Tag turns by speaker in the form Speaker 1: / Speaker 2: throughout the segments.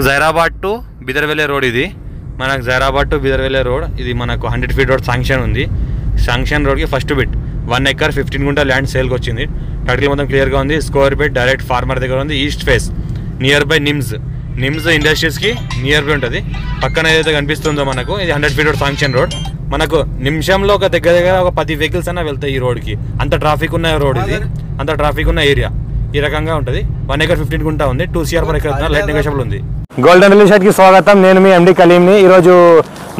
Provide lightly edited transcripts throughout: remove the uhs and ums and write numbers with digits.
Speaker 1: Zaheerabad to బిదర్వెల్లే road ఇది మనకు Zaheerabad to బిదర్వెల్లే road ఇది మనకు 100 feet రోడ్ శాంక్షన్ ఉంది. శాంక్షన్ రోడ్కి ఫస్ట్ బిట్ 1 acre 15 గుంట ల్యాండ్ సేల్కి వచ్చింది. టైటిల్ మొత్తం క్లియర్గా ఉంది. స్క్వేర్ బిట్ డైరెక్ట్ ఫార్మర్ దగ్గర ఉంది. East face nearby NIMS ఇండస్ట్రీస్కి నియర్ బై ఉంటుంది. పక్కన ఏదైతే కనిపిస్తుందో మనకు ఇది 100 feet రోడ్ శాంక్షన్ రోడ్. మనకు నిమిషంలో ఒక దగ్గర ఒక 10 vehicles అయినా వెళ్తాయి ఈ రోడ్కి. అంత ట్రాఫిక్ ఉన్న రోడ్ ఇది, అంత ట్రాఫిక్ ఉన్న ఏరియా. ఈ రకంగా ఉంటుంది. 1 acre 15 గుంట ఉంది. 2 CR per acre light negotiable ఉంది.
Speaker 2: గోల్డెన్ రిల్ ఎస్టేట్కి స్వాగతం. నేను మీ ఎండి కలీంని. ఈరోజు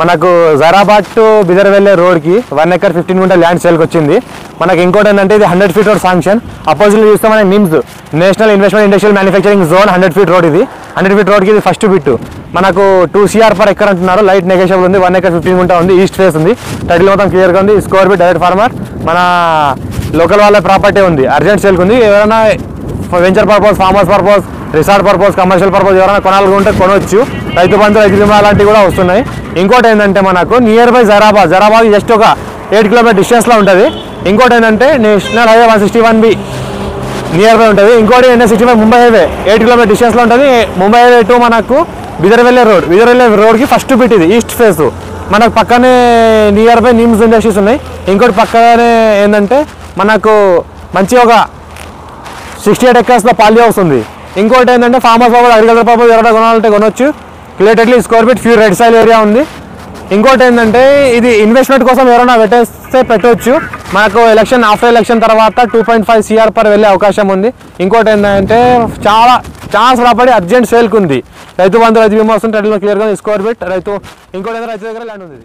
Speaker 2: మనకు జైరాబాద్ టు బిదర్వెల్లే రోడ్కి 1 acre 15 గుంట ల్యాండ్ సేల్కి వచ్చింది. మనకి ఇంకోటి ఏంటంటే ఇది 100 feet రోడ్ శాంక్షన్. అపోజిట్లో చూస్తే మనకి NIMS national investment industrial manufacturing zone 100 feet road ఇది. 100 feet రోడ్కి ఇది ఫస్ట్ బిట్. మనకు 2 CR per acre అంటున్నారు. లైట్ నెగోషియబుల్ ఉంది. 1 acre 15 గుంట ఉంది. ఈస్ట్ ఫేస్ ఉంది. టైటిల్ మొత్తం క్లియర్గా ఉంది. స్క్వేర్ బిట్ డైరెక్ట్ ఫార్మర్ మన లోకల్ వాళ్ళ ప్రాపర్టీ ఉంది. అర్జెంట్ సేల్కి ఉంది. ఎవరైనా venture purpose, farmers purpose, resort purpose, commercial purpose ఎవరైనా కొనాలనుకుంటే కొనవచ్చు. రైతు బంధు, రైతు బీమా లాంటివి కూడా వస్తున్నాయి. ఇంకోటి ఏంటంటే మనకు నియర్ బై జైరాబాద్ జస్ట్ ఒక 8 kilometer డిస్టెన్స్లో ఉంటుంది. ఇంకోటి ఏంటంటే national highway 161B near by ఉంటుంది. ఇంకోటి NH65 ముంబై హైవే 8 kilometer డిస్టెన్స్లో ఉంటుంది. ముంబై హైవే టు మనకు బిదర్వెల్లే రోడ్కి ఫస్ట్ బిట్ ఇది. ఈస్ట్ ఫేస్ మనకు పక్కనే నియర్ బై నిమ్స్ ఇండస్ట్రీస్ ఉన్నాయి. ఇంకోటి పక్కనే ఏంటంటే మనకు మంచి ఒక 68 acres పాలి హౌస్ ఉంది. ఇంకోటి ఏంటంటే ఫార్మర్స్ పర్పస్, అగ్రికల్చర్ పర్పస్ ఎవరైనా కొనాలంటే కొనవచ్చు. Clearly square feet few red సైల్ area ఉంది. ఇంకోటి ఏంటంటే ఇది ఇన్వెస్ట్మెంట్ కోసం ఎవరైనా పెట్టేస్తే పెట్టవచ్చు. మనకు ఆఫ్టర్ ఎలక్షన్ తర్వాత 2.5 CR per వెళ్ళే అవకాశం ఉంది. ఇంకోటి ఏంటంటే చాలా ప్రాపర్టీ అర్జెంట్ సేల్కి ఉంది. రైతు బంధు, రైతు బీమా వస్తుంది. టైటిల్ క్లియర్గా స్క్వేర్ ఫీట్ రైతు. ఇంకోటి రైతు దగ్గర ల్యాండ్ ఉంది.